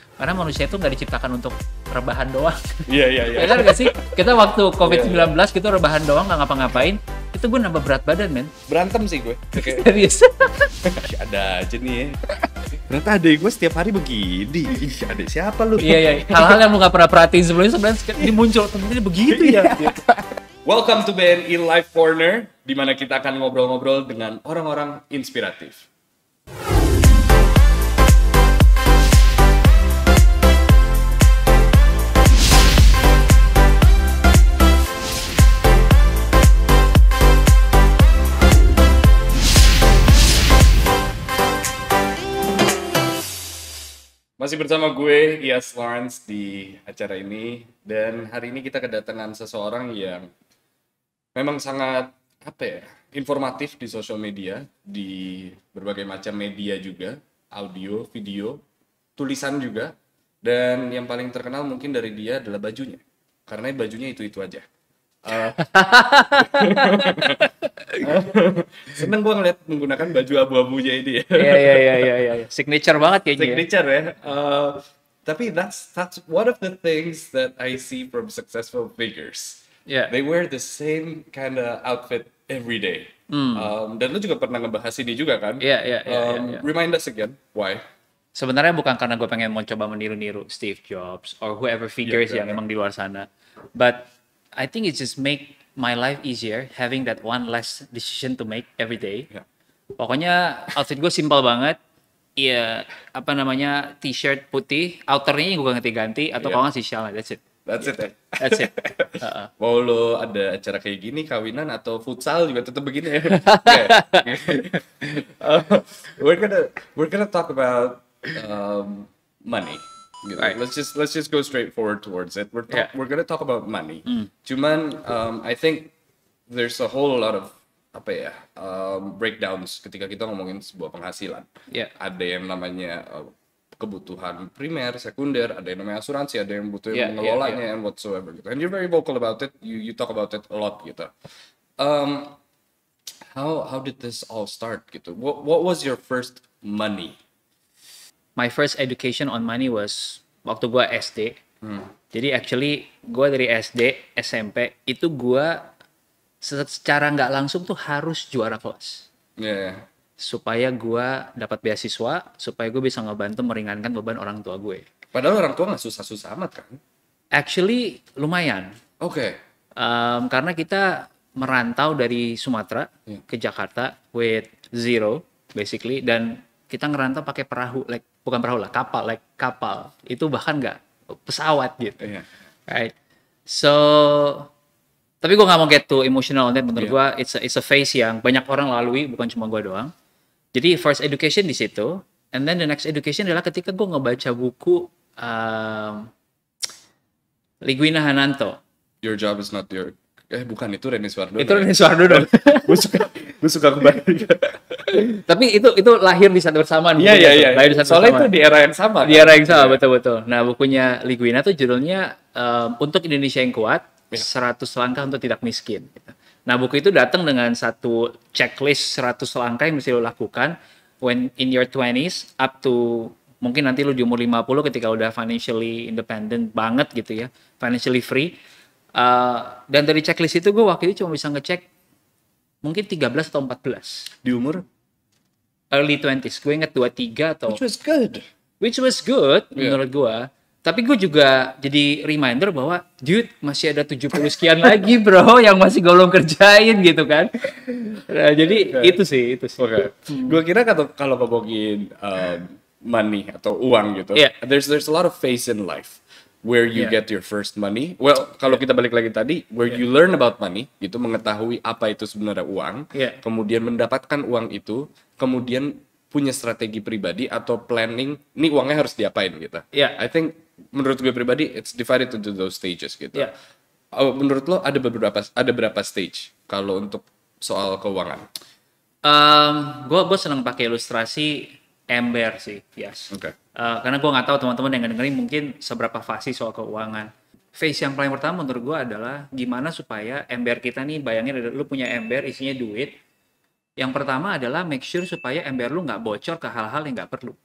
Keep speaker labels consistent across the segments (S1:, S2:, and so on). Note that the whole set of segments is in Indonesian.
S1: Karena manusia itu nggak diciptakan untuk rebahan doang.
S2: Iya.
S1: Ya kan nggak sih? Kita waktu COVID-19 kita rebahan doang nggak ngapa-ngapain. Itu gue nambah berat badan, men.
S2: Berantem sih gue.
S1: Serius.
S2: Ada aja nih ya. Ternyata adek gue setiap hari begini. Ih, adek siapa lu?
S1: Iya. Hal-hal yang lu nggak pernah perhatiin sebelumnya sebenarnya ini muncul. Ternyata begitu ya.
S2: Welcome to BNI Live Corner, di mana kita akan ngobrol-ngobrol dengan orang-orang inspiratif. Masih bersama gue, Iyas Lawrence, di acara ini. Dan hari ini kita kedatangan seseorang yang memang sangat, informatif di sosial media, di berbagai macam media juga, audio, video, tulisan juga. Dan yang paling terkenal mungkin dari dia adalah bajunya. Karena bajunya itu-itu aja. Seneng gue ngeliat menggunakan baju abu-abunya ini ya.
S1: Iya. Signature banget kayaknya.
S2: Signature ya. Tapi that's one of the things that I see from successful figures.
S1: Yeah.
S2: They wear the same kind of outfit every day. Dan lu juga pernah ngebahas ini juga kan?
S1: Iya.
S2: Remind us again, why?
S1: Sebenarnya bukan karena gue pengen mau coba meniru-niru Steve Jobs or whoever figures yang emang di luar sana. But I think it just make my life easier having that one less decision to make every day.
S2: Yeah.
S1: Pokoknya outfit gue simpel banget. Iya, t-shirt putih, outernya gue ganti-ganti atau kalau nggak sisial, that's it.
S2: That's it ya?
S1: That's it.
S2: Mau lo ada acara kayak gini, kawinan atau futsal juga tetap begini ya? We're gonna talk about money. Gitu.
S1: Right.
S2: Let's just go straight forward towards it. We're gonna talk about money. Cuman I think there's a whole lot of breakdowns ketika kita ngomongin sebuah penghasilan.
S1: Yeah.
S2: Ada yang namanya kebutuhan primer, sekunder, ada yang namanya asuransi, ada yang butuh yang mengelolanya and whatsoever gitu. And you're very vocal about it. You talk about it a lot gitu. How did this all start gitu? What was your first money?
S1: My first education on money was waktu gue SD. Jadi actually gue dari SD, SMP itu gue secara nggak langsung tuh harus juara kelas.
S2: Yeah.
S1: Supaya gue dapat beasiswa, supaya gue bisa ngebantu meringankan beban orang tua gue.
S2: Padahal orang tua nggak susah-susah amat kan?
S1: Actually lumayan.
S2: Oke.
S1: Karena kita merantau dari Sumatera ke Jakarta with zero basically, dan kita ngerantau pakai perahu, kapal. Itu bahkan nggak pesawat gitu.
S2: Yeah.
S1: Right. So, tapi gue nggak mau get too emotional on that. Menurut gue, it's a phase yang banyak orang lalui, bukan cuma gue doang. Jadi first education di situ, and then the next education adalah ketika gue ngebaca buku Liguina Hananto.
S2: Your job is not your... bukan, itu Reni Suardono.
S1: Itu Reni Suardono.
S2: Gue suka kembali.
S1: Tapi itu lahir di saat bersamaan.
S2: Iya.
S1: Lahir di saat
S2: soalnya
S1: bersamaan.
S2: itu di era yang sama.
S1: Di era yang sama, betul. Nah, bukunya Liguina tuh judulnya Untuk Indonesia yang Kuat, 100 Langkah untuk Tidak Miskin. Nah, buku itu datang dengan satu checklist 100 langkah yang mesti lo lakukan when in your 20s up to mungkin nanti lo di umur 50 ketika udah financially independent banget gitu ya, financially free. Dan dari checklist itu gue waktu itu cuma bisa ngecek mungkin 13 atau 14.
S2: Di umur?
S1: Early 20s. Gue inget 23 atau...
S2: Which was good.
S1: Menurut gue. Tapi gue juga jadi reminder bahwa dude masih ada 70 sekian lagi bro yang masih gue belum kerjain gitu kan. Nah, jadi itu sih.
S2: Okay. Gue kira kalau ngomongin money atau uang gitu, there's a lot of phase in life where you get your first money. Well, kalau kita balik lagi tadi, where you learn about money, gitu, mengetahui apa itu sebenarnya uang, kemudian mendapatkan uang itu, kemudian punya strategi pribadi atau planning, nih uangnya harus diapain gitu. I think menurut gue pribadi, it's divided into those stages gitu. Menurut lo ada berapa stage kalau untuk soal keuangan?
S1: Gue senang pakai ilustrasi ember sih,
S2: Okay.
S1: Karena gue nggak tahu teman-teman yang dengerin mungkin seberapa fasih soal keuangan. Phase yang paling pertama menurut gue adalah gimana supaya ember kita nih, bayangin lu punya ember isinya duit. Yang pertama adalah make sure supaya ember lu nggak bocor ke hal-hal yang nggak perlu.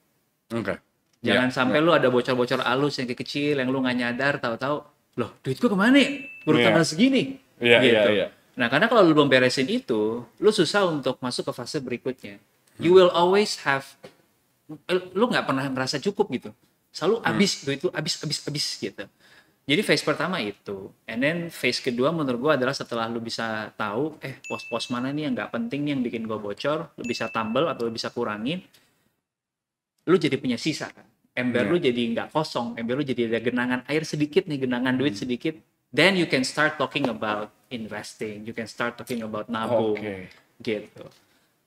S2: Okay.
S1: Jangan sampai lu ada bocor-bocor halus yang kecil yang lu nggak nyadar, tahu-tahu loh duit gua kemana ya? Baru tanggal segini. Gitu. Nah, karena kalau lu belum beresin itu, lu susah untuk masuk ke fase berikutnya. You will always have, lu nggak pernah merasa cukup gitu. Selalu duit lu habis gitu. Jadi phase pertama itu, and then phase kedua menurut gua adalah setelah lu bisa tahu, pos-pos mana nih yang nggak penting nih yang bikin gua bocor, lu bisa tambal atau lu bisa kurangin, lu jadi punya sisa kan. Ember lu jadi nggak kosong, ember lu jadi ada genangan air sedikit nih, genangan duit sedikit. Then you can start talking about investing, you can start talking about nabung, gitu.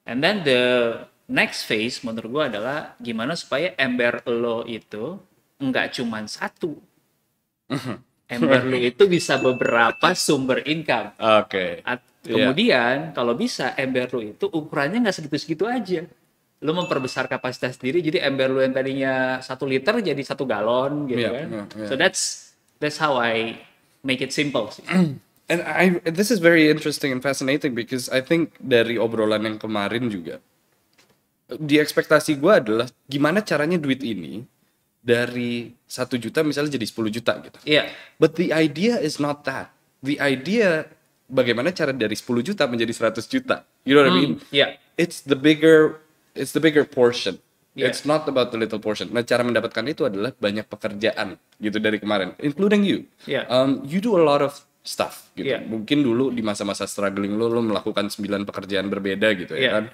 S1: And then the next phase menurut gua adalah gimana supaya ember lo itu nggak cuma satu. Ember lu itu bisa beberapa sumber income. Kemudian kalau bisa ember lu itu ukurannya nggak segitu-segitu aja. Lu memperbesar kapasitas diri, jadi ember lu yang tadinya 1 liter jadi 1 galon gitu kan. So that's how I make it simple sih.
S2: And this is very interesting and fascinating because I think dari obrolan yang kemarin juga, di ekspektasi gue adalah gimana caranya duit ini dari 1 juta misalnya jadi 10 juta gitu. But the idea is not that. The idea bagaimana cara dari 10 juta menjadi 100 juta. You know what I mean? It's the bigger portion. It's not about the little portion. Nah, cara mendapatkan itu adalah banyak pekerjaan gitu dari kemarin, including you. You do a lot of stuff gitu. Mungkin dulu di masa-masa struggling lo melakukan 9 pekerjaan berbeda gitu ya kan.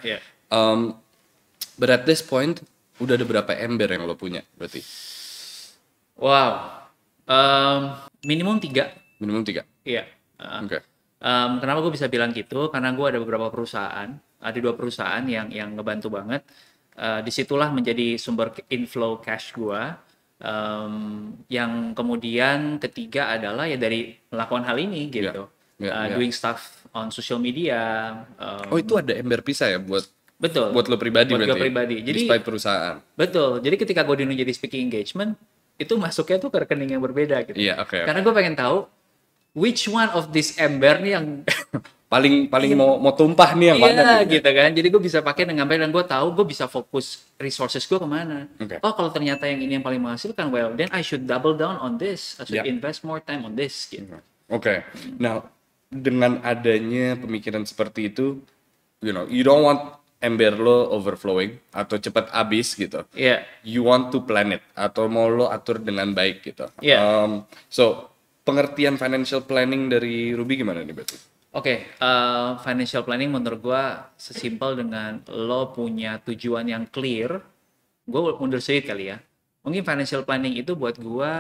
S2: But at this point udah ada berapa ember yang lo punya berarti?
S1: Wow. Minimum 3.
S2: Minimum 3?
S1: Iya. Kenapa gue bisa bilang gitu? Karena gue ada beberapa perusahaan. Ada 2 perusahaan yang ngebantu banget. Disitulah menjadi sumber inflow cash gue. Yang kemudian ketiga adalah ya dari melakukan hal ini gitu. Doing stuff on social media.
S2: Itu ada ember pisah ya buat lo pribadi
S1: buat
S2: berarti.
S1: Gue pribadi. Jadi
S2: despite perusahaan.
S1: Betul. Jadi ketika gue jadi speaking engagement, itu masuknya tuh ke rekening yang berbeda gitu. Karena gue pengen tahu which one of this ember nih yang
S2: paling mau tumpah nih yang mana
S1: gitu kan. Jadi gue bisa pakai dengan baik dan gue tahu gue bisa fokus resources gue kemana. Oh kalau ternyata yang ini yang paling menghasilkan, well then I should double down on this. I should invest more time on this gitu.
S2: Now dengan adanya pemikiran seperti itu, you know, you don't want ember lo overflowing atau cepat habis gitu. You want to plan it atau mau lo atur dengan baik gitu. So pengertian financial planning dari Ruby gimana nih berarti?
S1: Financial planning menurut gue sesimpel dengan lo punya tujuan yang clear. Gue mundur sedikit kali ya. Mungkin financial planning itu buat gue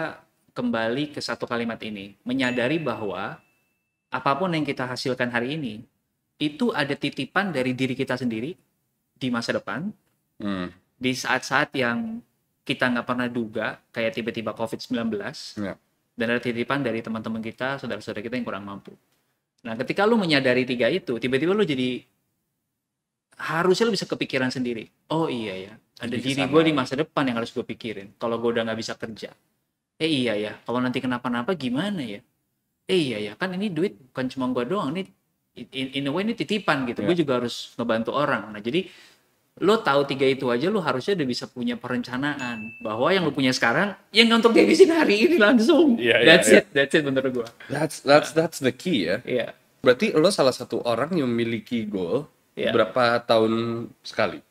S1: kembali ke satu kalimat ini. Menyadari bahwa apapun yang kita hasilkan hari ini, itu ada titipan dari diri kita sendiri di masa depan. Di saat-saat yang kita nggak pernah duga, kayak tiba-tiba COVID-19. Dan ada titipan dari teman-teman kita, saudara-saudara kita yang kurang mampu. Nah, ketika lu menyadari 3 itu, tiba-tiba lu jadi harusnya lu bisa kepikiran sendiri. Oh iya ya, ada diri gue di masa depan yang harus gue pikirin. Kalau gue udah nggak bisa kerja. Iya ya, kalau nanti kenapa-napa gimana ya? Iya ya, kan ini duit bukan cuma gue doang. Ini in a way ini titipan gitu. Gue juga harus ngebantu orang. Nah, jadi lo tahu 3 itu aja, lo harusnya udah bisa punya perencanaan bahwa yang lo punya sekarang yang untuk dihabisin hari ini langsung. That's it menurut gue.
S2: That's the key ya. Berarti lo salah satu orang yang memiliki goal berapa tahun sekali?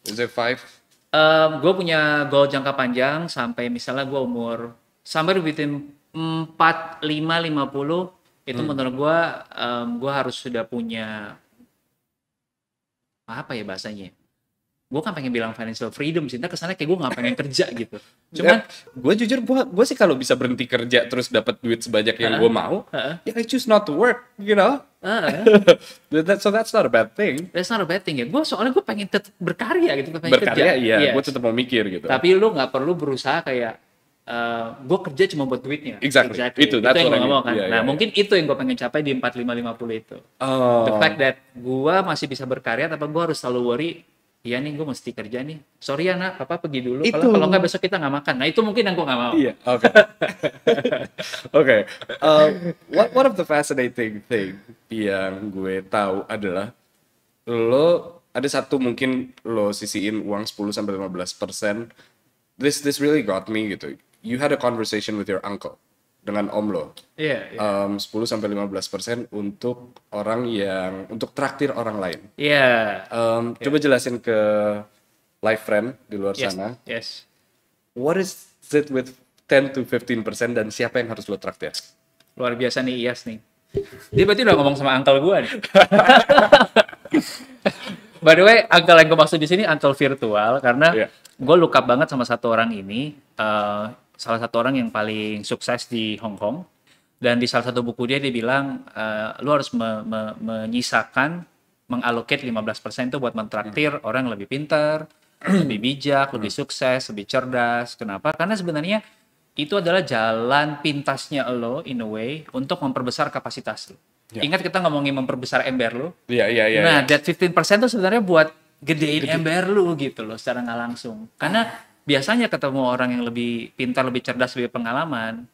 S2: Is it 5?
S1: Gue punya goal jangka panjang sampai misalnya gue umur sampai between 45 50 itu menurut gue harus sudah punya apa ya bahasanya? Gue kan pengen bilang financial freedom sih, kesannya kayak gue nggak pengen kerja gitu. Cuman
S2: gue jujur gue sih kalau bisa berhenti kerja terus dapat duit sebanyak yang gue mau, I choose not to work, you know. So that's not a bad thing.
S1: That's not a bad thing ya. Soalnya gue pengen tetap berkarya gitu, pengen
S2: berkarya, kerja. Gue tetap mau mikir gitu.
S1: Tapi lu nggak perlu berusaha kayak gue kerja cuma buat duitnya.
S2: Exactly. Itu yang
S1: gue mau kan. Mungkin itu yang gue pengen capai di 45-50 itu. The fact that gue masih bisa berkarya, tapi gue harus selalu worry. Iya nih, gue mesti kerja nih. Sorry ya nak, papa pergi dulu. Kalau nggak besok kita nggak makan. Nah itu mungkin yang gue nggak mau.
S2: Oke. One of the fascinating thing yang gue tahu adalah lo ada satu mungkin lo sisiin uang 10-15% this really got me gitu. You had a conversation with your uncle dengan om lo.
S1: Iya.
S2: 10-15% untuk orang yang untuk traktir orang lain.
S1: Iya.
S2: Coba jelasin ke live friend di luar sana.
S1: Yes.
S2: What is it with 10-15% dan siapa yang harus lo traktir?
S1: Luar biasa nih Iyas nih. Dia berarti udah ngomong sama uncle gue nih. By the way, uncle yang gue maksud di sini uncle virtual karena gue look up banget sama satu orang ini. Salah satu orang yang paling sukses di Hong Kong. Dan di salah satu buku dia bilang, lu harus menyisakan, mengallocate 15% itu buat mentraktir orang yang lebih pintar, lebih bijak, lebih sukses, lebih cerdas. Kenapa? Karena sebenarnya itu adalah jalan pintasnya lo in a way untuk memperbesar kapasitas lo. Ingat kita ngomongin memperbesar ember lo?
S2: Iya.
S1: Nah, that 15% itu sebenarnya buat gedein ember lo gitu loh secara nggak langsung. Karena biasanya ketemu orang yang lebih pintar, lebih cerdas, lebih pengalaman.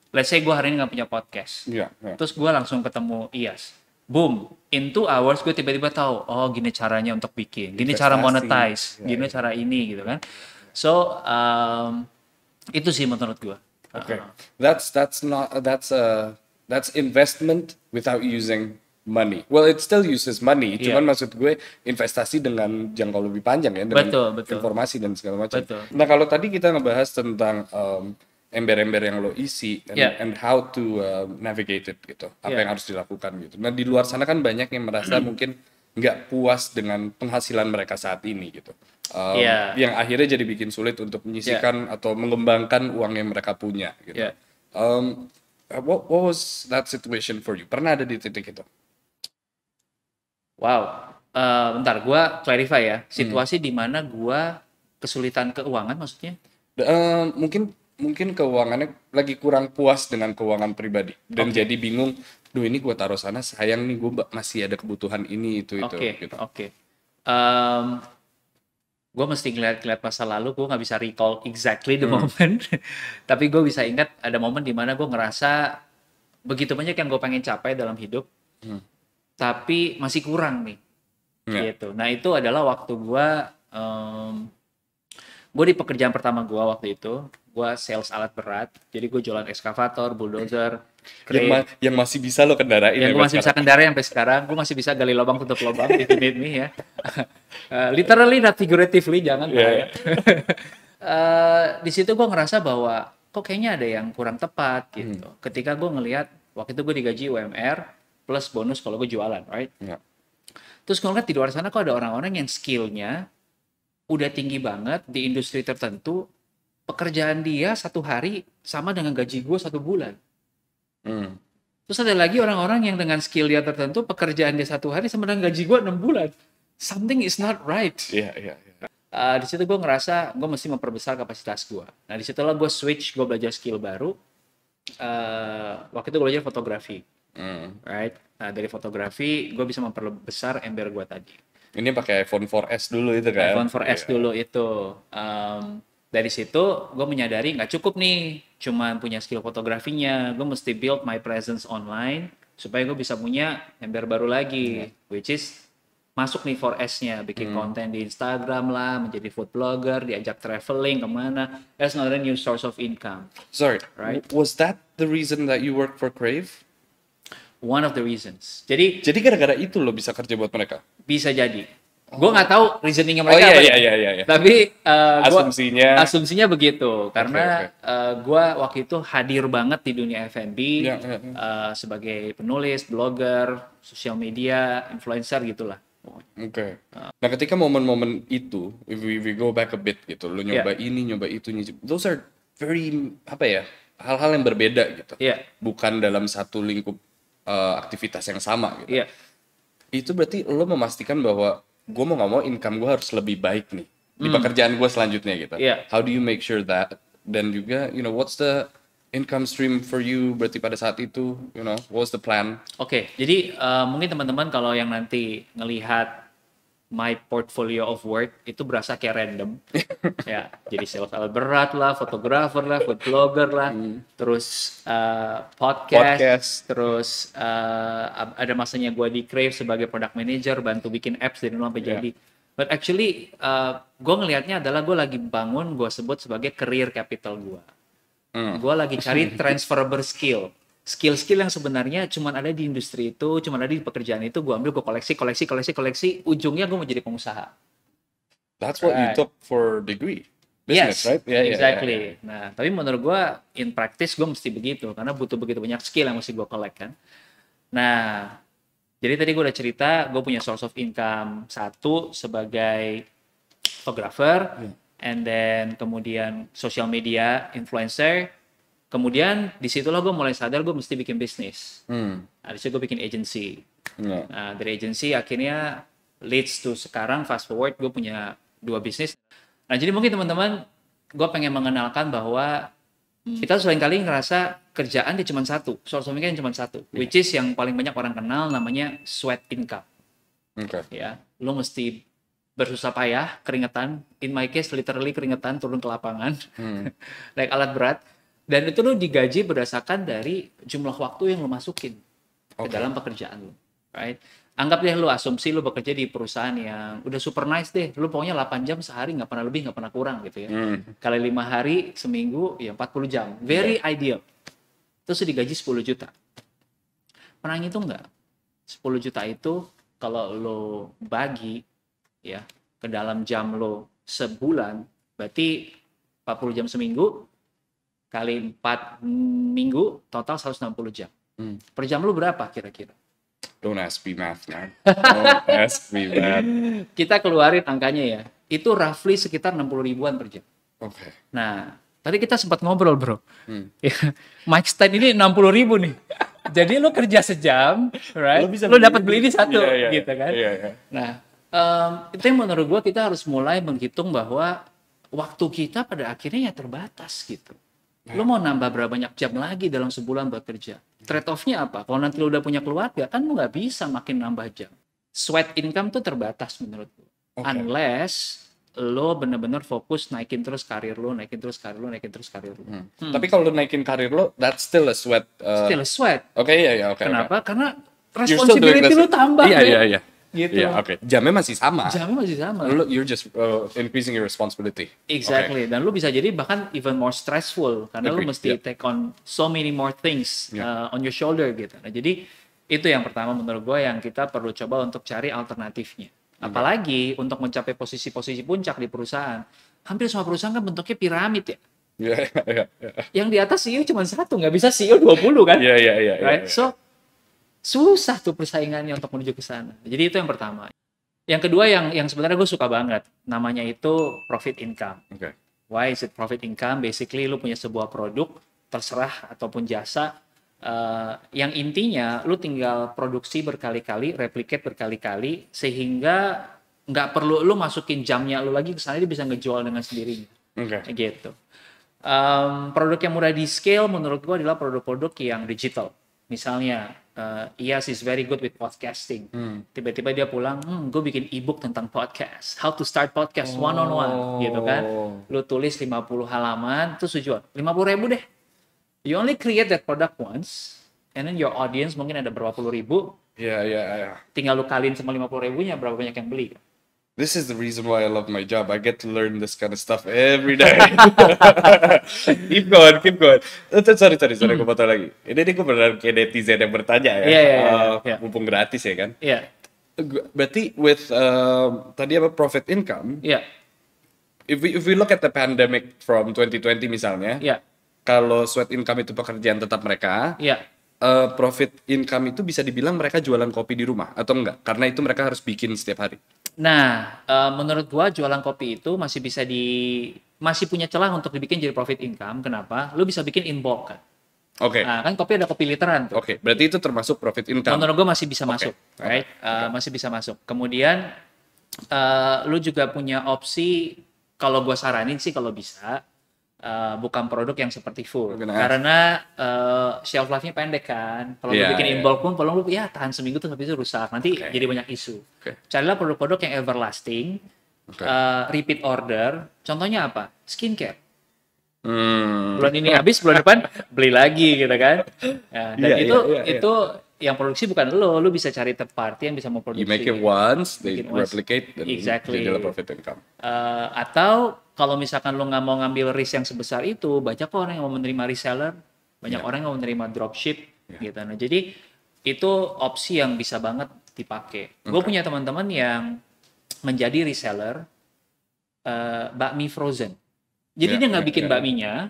S1: Let's say gue hari ini nggak punya podcast. Terus gue langsung ketemu Iyas. Boom, in 2 hours gue tiba-tiba tahu, oh gini caranya untuk bikin, gini cara monetize, gini cara ini gitu kan. So, itu sih menurut gue.
S2: Okay, that's investment without using money. Well, it still uses money. Cuman maksud gue investasi dengan jangka lebih panjang ya, dengan informasi dan segala macam. Nah, kalau tadi kita ngebahas tentang ember-ember yang lo isi and how to navigate it gitu, apa yang harus dilakukan gitu. Nah, di luar sana kan banyak yang merasa mungkin nggak puas dengan penghasilan mereka saat ini gitu. Yang akhirnya jadi bikin sulit untuk menyisihkan atau mengembangkan uang yang mereka punya gitu. What was that situation for you? Pernah ada di titik itu?
S1: Wow, bentar, gue clarify ya. Situasi di mana gue kesulitan keuangan maksudnya?
S2: Mungkin keuangannya lagi kurang puas dengan keuangan pribadi dan jadi bingung. Duh, ini gue taruh sana sayang nih, gue masih ada kebutuhan ini itu gitu.
S1: Gue mesti ngeliat masa lalu, gue nggak bisa recall exactly the moment. Tapi gue bisa ingat ada momen di mana gue ngerasa begitu banyak yang gue pengen capai dalam hidup, tapi masih kurang nih. Gitu. Nah itu adalah waktu gue di pekerjaan pertama gue waktu itu, gue sales alat berat. Jadi gue jualan ekskavator, bulldozer,
S2: yang masih bisa lo kendarain.
S1: Yang gue masih bisa kendarain sampai sekarang. Gue masih bisa gali lubang tutup lubang if you need me ya. Literally not figuratively, jangan. Di situ gue ngerasa bahwa kok kayaknya ada yang kurang tepat gitu. Ketika gue ngelihat waktu itu gue digaji UMR plus bonus kalau gue jualan, right? Terus gue ngeliat di luar sana kok ada orang-orang yang skillnya udah tinggi banget di industri tertentu, pekerjaan dia 1 hari sama dengan gaji gue 1 bulan. Terus ada lagi orang-orang yang dengan skill dia tertentu, pekerjaan dia 1 hari sama dengan gaji gue 6 bulan. Something is not right. Di situ gue ngerasa gue mesti memperbesar kapasitas gue. Nah di situlah gue switch, gue belajar skill baru. Waktu itu gue belajar fotografi, right? Nah dari fotografi gue bisa memperbesar ember gue tadi.
S2: Ini pakai iPhone 4S dulu itu kan?
S1: iPhone 4S dulu itu. Dari situ gue menyadari nggak cukup nih cuma punya skill fotografinya, gue mesti build my presence online supaya gue bisa punya ember baru lagi, which is masuk nih 4S-nya, bikin konten di Instagram lah, menjadi food blogger, diajak traveling kemana. That's another new source of income.
S2: Sorry,
S1: right?
S2: Was that the reason that you work for Crave?
S1: One of the reasons. Jadi
S2: gara-gara itu lo bisa kerja buat mereka?
S1: Bisa jadi. Gue nggak tahu reasoningnya mereka apa
S2: ya.
S1: Tapi
S2: asumsinya
S1: begitu. Karena gue waktu itu hadir banget di dunia F&B sebagai penulis, blogger, sosial media, influencer gitulah.
S2: Nah ketika momen-momen itu, if we go back a bit gitu, lo nyoba ini, nyoba itu, those are very hal-hal yang berbeda gitu. Bukan dalam satu lingkup aktivitas yang sama gitu. Itu berarti lo memastikan bahwa gue mau nggak mau income gue harus lebih baik nih di pekerjaan gue selanjutnya gitu. How do you make sure that? Dan juga, what's the income stream for you berarti pada saat itu, what's the plan?
S1: Jadi mungkin teman-teman kalau yang nanti ngelihat my portfolio of work itu berasa kayak random. Jadi sales alat berat lah, fotografer lah, food blogger lah, terus podcast, terus ada masanya gue di Crave sebagai product manager, bantu bikin apps dari nol sampai jadi. But actually, gue ngelihatnya adalah gue lagi bangun, gue sebut sebagai career capital gue. Gue lagi cari transferable skill. Skill-skill yang sebenarnya cuma ada di industri itu, cuma ada di pekerjaan itu, gue ambil, gue koleksi. Ujungnya gue mau jadi pengusaha.
S2: That's what you took for degree. Business,
S1: Yes,
S2: right? Yeah,
S1: exactly.
S2: Yeah.
S1: Nah, tapi menurut gue, in practice gue mesti begitu, karena butuh begitu banyak skill yang mesti gue collect kan. Nah, jadi tadi gue udah cerita, gue punya source of income satu sebagai fotografer, and then kemudian social media influencer, kemudian disitulah gue mulai sadar gue mesti bikin bisnis. Nah, disitu gue bikin agency. Nah, dari agency akhirnya leads to sekarang, fast forward, gue punya 2 bisnis. Nah, jadi mungkin teman-teman, gue pengen mengenalkan bahwa kita seringkali ngerasa kerjaan dia cuma satu, source of income cuma satu, which is yang paling banyak orang kenal namanya sweat income. Ya, lo mesti bersusah payah, keringetan. In my case, literally keringetan, turun ke lapangan, naik alat berat, dan itu lo digaji berdasarkan dari jumlah waktu yang lo masukin ke dalam pekerjaan lo, right? Anggap deh lo asumsi lo bekerja di perusahaan yang udah super nice deh, lo pokoknya 8 jam sehari, nggak pernah lebih, nggak pernah kurang gitu ya. Kali 5 hari seminggu, ya 40 jam. Very ideal. Terus digaji 10 juta. Pernah ngitung nggak? 10 juta itu kalau lo bagi ya ke dalam jam lo sebulan, berarti 40 jam seminggu kali 4 minggu, total 160 jam. Per jam lo berapa kira-kira?
S2: Don't ask me math, man. Don't ask me math.
S1: Kita keluarin angkanya ya. Itu roughly sekitar 60 ribuan per jam. Nah, tadi kita sempat ngobrol, bro. Mic stand ini 60 ribu nih. Jadi lo kerja sejam, right? Lo dapat beli ini satu, gitu kan? Nah, itu yang menurut gue kita harus mulai menghitung bahwa waktu kita pada akhirnya ya terbatas gitu. Lo mau nambah berapa banyak jam lagi dalam sebulan bekerja? Trade-off-nya apa? Kalau nanti lo udah punya keluarga, kan lo nggak bisa makin nambah jam. Sweat income tuh terbatas menurut gue. Unless lo bener-bener fokus naikin terus karir lo.
S2: Tapi kalau lo naikin karir lo, that's still a sweat.
S1: Still a sweat.
S2: Oke.
S1: Kenapa? Karena responsibility lo tambah.
S2: Iya.
S1: Gitu.
S2: Jamnya masih sama.
S1: You're
S2: just increasing your responsibility.
S1: Exactly. Dan lu bisa jadi bahkan even more stressful karena lu mesti take on so many more things on your shoulder gitu. Nah, jadi itu yang pertama menurut gue yang kita perlu coba untuk cari alternatifnya. Apalagi untuk mencapai posisi-posisi puncak di perusahaan. Hampir semua perusahaan kan bentuknya piramid ya. Yang di atas CEO cuma satu, nggak bisa CEO 20 kan? Right? So susah tuh persaingannya untuk menuju ke sana. Jadi itu yang pertama. Yang kedua yang sebenarnya gue suka banget, namanya itu profit income. Why is it profit income? Basically lu punya sebuah produk, terserah ataupun jasa, yang intinya lu tinggal produksi berkali-kali, replicate berkali-kali, sehingga nggak perlu lu masukin jamnya lu lagi ke sana, dia bisa ngejual dengan sendirinya. Gitu. Produk yang mudah di scale menurut gue adalah produk-produk yang digital. Misalnya, Iyas is very good with podcasting. Tiba-tiba dia pulang, gue bikin ebook tentang podcast. How to start podcast one-on-one, gitu kan. Lu tulis 50 halaman, terus jual 50.000 deh. You only create that product once, and then your audience mungkin ada berapa puluh ribu. Tinggal lu kaliin sama 50.000-nya, berapa banyak yang beli.
S2: This is the reason why I love my job. I get to learn this kind of stuff every day. Keep going. Sorry, gue potong lagi. Ini gue beneran kayak netizen yang bertanya ya. Mumpung gratis ya kan? Berarti with tadi apa profit income? If we look at the pandemic from 2020 misalnya, kalau sweat income itu pekerjaan tetap mereka, profit income itu bisa dibilang mereka jualan kopi di rumah atau enggak? Karena itu mereka harus bikin setiap hari.
S1: Nah, menurut gua jualan kopi itu masih punya celah untuk dibikin jadi profit income. Kenapa? Lu bisa bikin in bulk kan. Nah, kan kopi ada kopi literan tuh.
S2: Berarti itu termasuk profit income.
S1: Menurut gua masih bisa masuk, right? Masih bisa masuk. Kemudian lu juga punya opsi, kalau gua saranin sih kalau bisa bukan produk yang seperti full. Karena shelf life-nya pendek kan. Kalau lu bikin in bulk pun, kalau lu tahan seminggu tuh habis itu rusak. Nanti jadi banyak isu. Carilah produk-produk yang everlasting, repeat order. Contohnya apa? Skincare. Bulan ini habis, bulan depan beli lagi gitu kan. Dan yang produksi bukan lo bisa cari third party yang bisa memproduksi.
S2: You make it once, they replicate, dan
S1: exactly.
S2: jadilah profit income.
S1: Atau kalau misalkan lo nggak mau ngambil risk yang sebesar itu, banyak kok orang yang mau menerima reseller, banyak orang yang mau menerima dropship, gitu. Nah, jadi itu opsi yang bisa banget dipakai. Gue punya teman-teman yang menjadi reseller bakmi frozen. Jadi dia nggak bikin bakminya,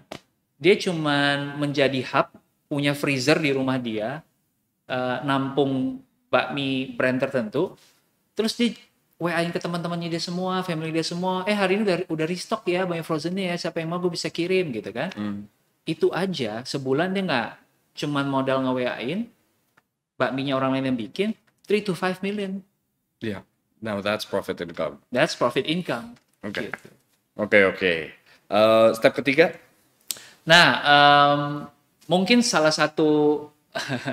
S1: dia cuman menjadi hub, punya freezer di rumah dia, nampung bakmi brand tertentu, terus dia WA-in ke teman-temannya dia semua, family dia semua, hari ini udah restock ya bakmi frozennya ya, siapa yang mau gue bisa kirim gitu kan. Itu aja sebulan dia nggak cuman modal nge-WA-in bakminya orang lain yang bikin 3 to 5 million.
S2: Yeah, now that's profit income.
S1: That's profit income.
S2: Oke.
S1: Gitu.
S2: Oke. Step ketiga?
S1: Nah, mungkin salah satu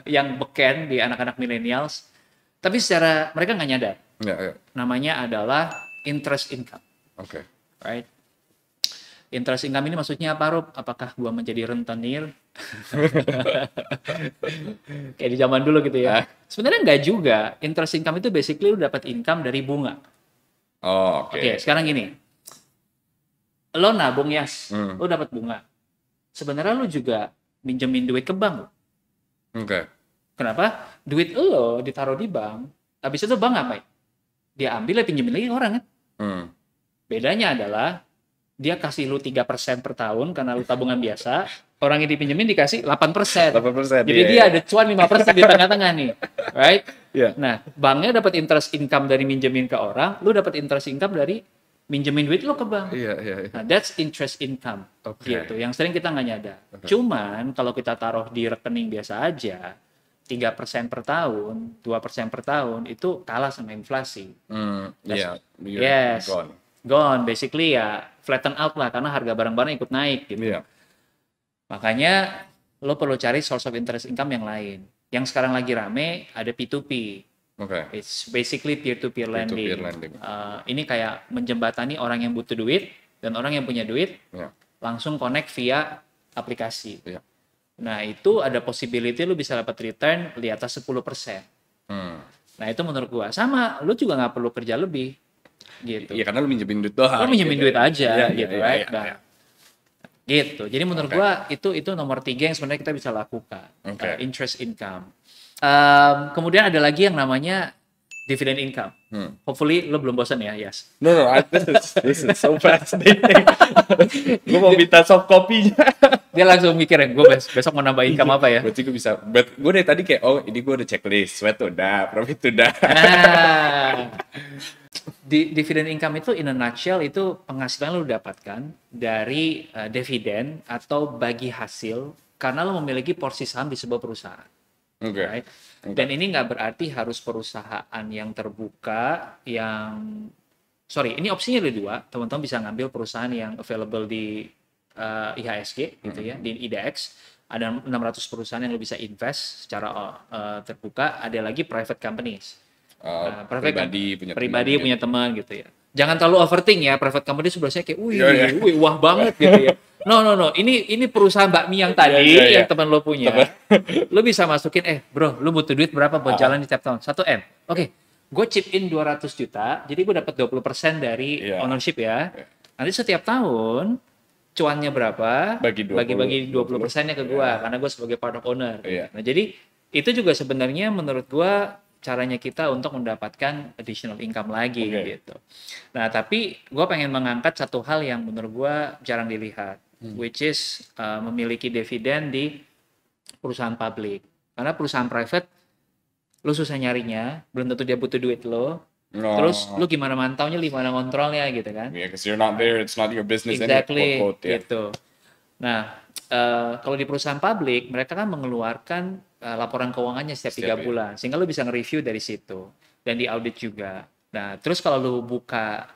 S1: yang beken di anak-anak millennials, tapi secara mereka nggak nyadar. Namanya adalah interest income.
S2: Oke.
S1: Right? Interest income ini maksudnya apa, Rob? Apakah gua menjadi rentenir? Kayak di zaman dulu gitu ya. Sebenarnya nggak juga. Interest income itu basically lu dapat income dari bunga. Oke, sekarang gini. Lo nabung ya, lo dapat bunga. Sebenarnya lo juga minjemin duit ke bank. Kenapa? Duit lo ditaruh di bank, habis itu bank ngapain? Dia ambil, pinjemin lagi orang kan? Bedanya adalah dia kasih lo 3% per tahun karena lo tabungan biasa, orang yang dipinjemin dikasih 8%. Jadi dia ada cuan 5% di tengah-tengah nih. Right? Nah, banknya dapat interest income dari minjemin ke orang, lo dapat interest income dari minjemin duit lo ke bank. Nah, that's interest income. Gitu. Yang sering kita nggak nyadar. Cuman kalau kita taruh di rekening biasa aja, 3% per tahun, 2% per tahun, itu kalah sama inflasi. Yes. Gone. Basically ya flatten out lah, karena harga barang-barang ikut naik gitu. Makanya lo perlu cari source of interest income yang lain. Yang sekarang lagi rame ada P2P. It's basically peer-to-peer lending. Ini kayak menjembatani orang yang butuh duit dan orang yang punya duit langsung connect via aplikasi. Nah, itu ada possibility lu bisa dapat return di atas 10%. Nah, itu menurut gua. Sama, lu juga nggak perlu kerja lebih. Gitu.
S2: Iya, karena lu minjemin duit doang.
S1: Lu minjemin duit aja, gitu, right? Gitu. Jadi menurut gua itu nomor 3 yang sebenarnya kita bisa lakukan. Interest income. Kemudian ada lagi yang namanya dividend income. Hopefully lo belum bosan ya, Yas.
S2: No, this is so fascinating. Gue mau minta soft copy-nya.
S1: Dia langsung mikir ya, gue besok mau nambah income apa ya?
S2: Berarti gue bisa. Gue dari tadi kayak, ini gue udah checklist, sweat udah, profit udah.
S1: Dividend income itu in a nutshell itu penghasilan lo dapatkan dari dividen atau bagi hasil karena lo memiliki porsi saham di sebuah perusahaan. Right? Dan ini nggak berarti harus perusahaan yang terbuka, ini opsinya ada 2. Teman-teman bisa ngambil perusahaan yang available di IHSG gitu ya, di IDX. Ada 600 perusahaan yang lo bisa invest secara terbuka. Ada lagi private companies. Pribadi punya teman gitu ya. Jangan terlalu overthink ya, private company sebelah saya kayak, wah banget gitu ya. No. Ini perusahaan bakmi yang tadi yang teman lo punya. Lo bisa masukin, bro, lo butuh duit berapa buat jalan di tiap tahun? 1 M. Oke. Gue chip in 200 juta, jadi gue dapat 20% dari ownership ya. Nanti setiap tahun cuannya berapa? Bagi 20%-nya ke gue karena gue sebagai part of owner. Nah, jadi itu juga sebenarnya menurut gue caranya kita untuk mendapatkan additional income lagi gitu. Nah, tapi gue pengen mengangkat satu hal yang menurut gue jarang dilihat, which is memiliki dividen di perusahaan publik. Karena perusahaan private, lo susah nyarinya, belum tentu dia butuh duit lo. Terus lo gimana mantaunya, gimana kontrolnya gitu kan?
S2: Because you're not there, it's not your business.
S1: Exactly, gitu. Nah, kalau di perusahaan publik, mereka kan mengeluarkan laporan keuangannya setiap 3 bulan. Sehingga lo bisa nge-review dari situ. Dan di-audit juga. Nah, terus kalau lo buka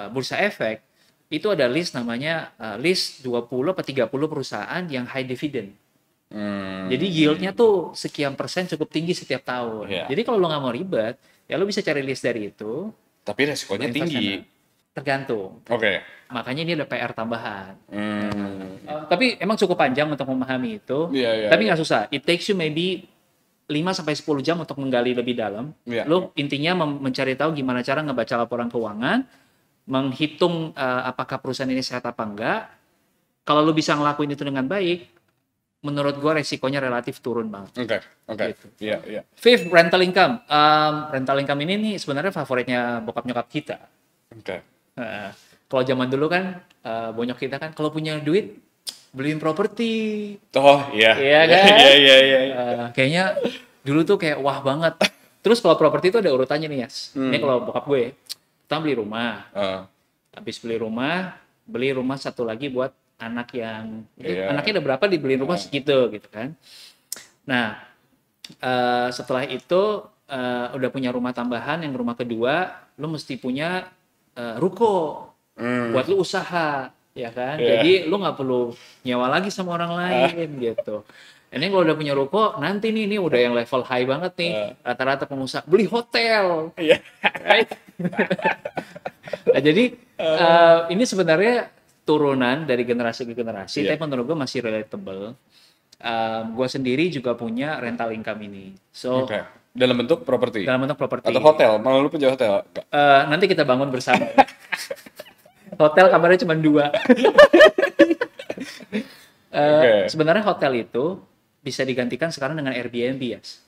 S1: Bursa Efek, itu ada list namanya list 20 atau 30 perusahaan yang high dividend. Jadi yield-nya tuh sekian persen cukup tinggi setiap tahun. Jadi kalau lo nggak mau ribet, ya lo bisa cari list dari itu.
S2: Tapi resikonya tinggi.
S1: Tergantung. Makanya ini ada PR tambahan. Tapi emang cukup panjang untuk memahami itu. Tapi nggak susah. It takes you maybe 5 sampai 10 jam untuk menggali lebih dalam. Lu intinya mencari tahu gimana cara ngebaca laporan keuangan, menghitung apakah perusahaan ini sehat apa enggak. Kalau lu bisa ngelakuin itu dengan baik, menurut gua resikonya relatif turun banget.
S2: Oke.
S1: Gitu.
S2: Iya.
S1: Fifth, rental income. Rental income ini nih sebenarnya favoritnya bokap nyokap kita.
S2: Oke.
S1: Kalau zaman dulu kan bonyok kita kan kalau punya duit beliin properti.
S2: Oh iya.
S1: Iya kan?
S2: Iya.
S1: Kayaknya dulu tuh kayak wah banget. Terus kalau properti itu ada urutannya nih, Yas. Ini kalau bokap gue, kita beli rumah. Habis beli rumah satu lagi buat anak yang anaknya ada berapa dibeliin rumah segitu gitu kan. Nah, setelah itu udah punya rumah tambahan, yang rumah kedua lu mesti punya ruko buat lu usaha. Ya kan, jadi lu nggak perlu nyewa lagi sama orang lain gitu. Ini kalau udah punya ruko, nanti nih udah yang level high banget nih, rata-rata pengusaha beli hotel. Right? Nah, jadi ini sebenarnya turunan dari generasi ke generasi, tapi menurut gue masih relatable. Gue sendiri juga punya rental income ini. So
S2: dalam bentuk properti. Atau hotel? Mau lu punya hotel?
S1: Nanti kita bangun bersama. Hotel kamarnya cuma 2. Sebenarnya hotel itu bisa digantikan sekarang dengan Airbnb, Yas.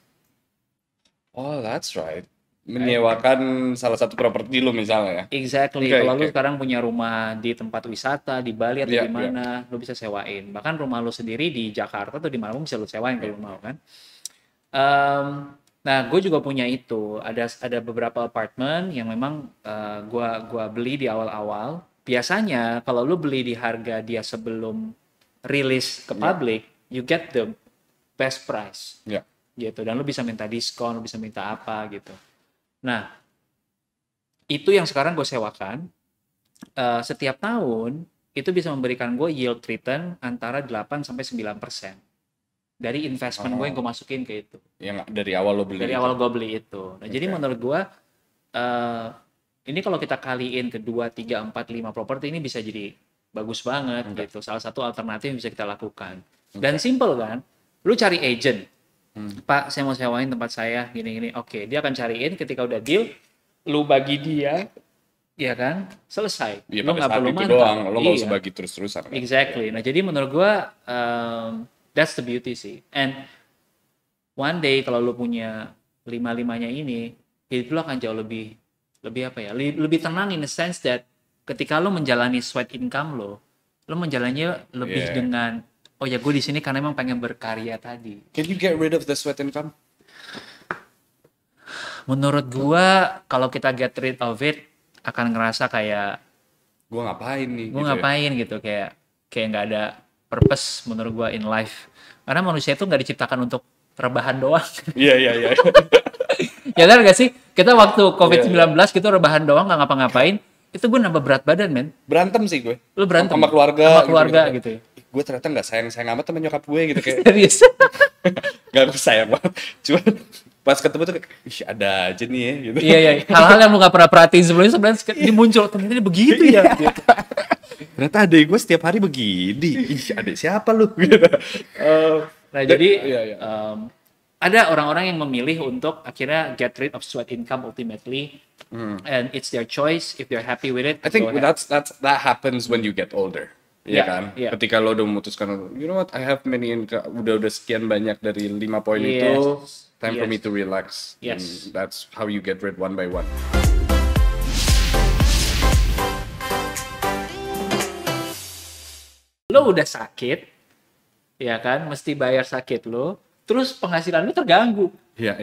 S2: Oh, that's right. Menyewakan salah satu properti lu misalnya ya.
S1: Exactly. Kalau lu sekarang punya rumah di tempat wisata, di Bali atau di mana, lu bisa sewain. Bahkan rumah lu sendiri di Jakarta atau di mana pun bisa lu sewain kalau lu mau kan. Nah, gue juga punya itu. Ada beberapa apartemen yang memang gua beli di awal-awal. Biasanya kalau lu beli di harga dia sebelum rilis ke publik, you get the best price. Gitu. Dan lu bisa minta diskon, lu bisa minta apa gitu. Nah, itu yang sekarang gue sewakan. Setiap tahun itu bisa memberikan gue yield return antara 8-9% dari investment gue yang gue masukin ke itu.
S2: Yang dari awal lo beli.
S1: Dari awal gue beli itu. Nah, jadi menurut gue ini kalau kita kaliin ke 2, 3, 4, 5 properti ini bisa jadi bagus banget gitu. Salah satu alternatif yang bisa kita lakukan. Dan simple kan? Lu cari agent. Pak, saya mau sewain tempat saya gini-gini. Oke, dia akan cariin ketika udah deal, lu bagi dia, ya kan? Selesai.
S2: Lu
S1: nggak perlu
S2: mantap doang, lu nggak usah bagi terus-terusan.
S1: Exactly. Nah, jadi menurut gua that's the beauty sih. And one day kalau lu punya 5-5-nya ini, hidup lu akan jauh lebih apa ya? Lebih tenang in the sense that ketika lu menjalani sweat income lu menjalannya lebih dengan oh ya gue di sini karena emang pengen berkarya tadi.
S2: Can you get rid of the sweat income?
S1: Menurut gua kalau kita get rid of it akan ngerasa kayak
S2: gua ngapain nih?
S1: Gua gitu ngapain ya? Gitu kayak nggak ada purpose menurut gua in life. Karena manusia itu nggak diciptakan untuk rebahan doang.
S2: Iya.
S1: Ya kan nggak sih? Kita waktu COVID-19 gitu rebahan doang nggak ngapa-ngapain. Itu gue nambah berat badan, men.
S2: Berantem sih gue.
S1: Lu berantem?
S2: Sama keluarga
S1: gitu ya?
S2: Gue ternyata nggak sayang amat sama nyokap gue gitu kayak.
S1: Serius?
S2: Gak sayang banget. Cuma pas ketemu tuh kayak, ih ada aja nih ya gitu.
S1: Iya. Hal-hal yang lu gak pernah perhatiin sebelumnya sebenarnya dia muncul. Ternyata dia begitu ya. Gitu.
S2: Ternyata adek gue setiap hari begini. Ih adek siapa lu? Gitu.
S1: Nah jadi ada orang-orang yang memilih untuk akhirnya get rid of sweat income ultimately. And it's their choice if they're happy with it.
S2: I think that happens when you get older. Iya kan? Ketika lo udah memutuskan, you know what, I have many income, udah sekian banyak dari 5 poin itu, time for me to relax.
S1: Yes.
S2: And that's how you get rid one by one.
S1: Lo udah sakit, ya kan? Mesti bayar sakit lo, terus penghasilan lo terganggu.
S2: Iya.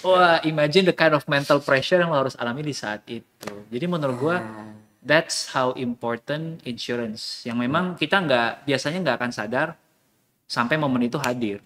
S1: Wah, imagine the kind of mental pressure yang lo harus alami di saat itu. Jadi menurut gua, that's how important insurance. Yang memang kita biasanya nggak akan sadar sampai momen itu hadir.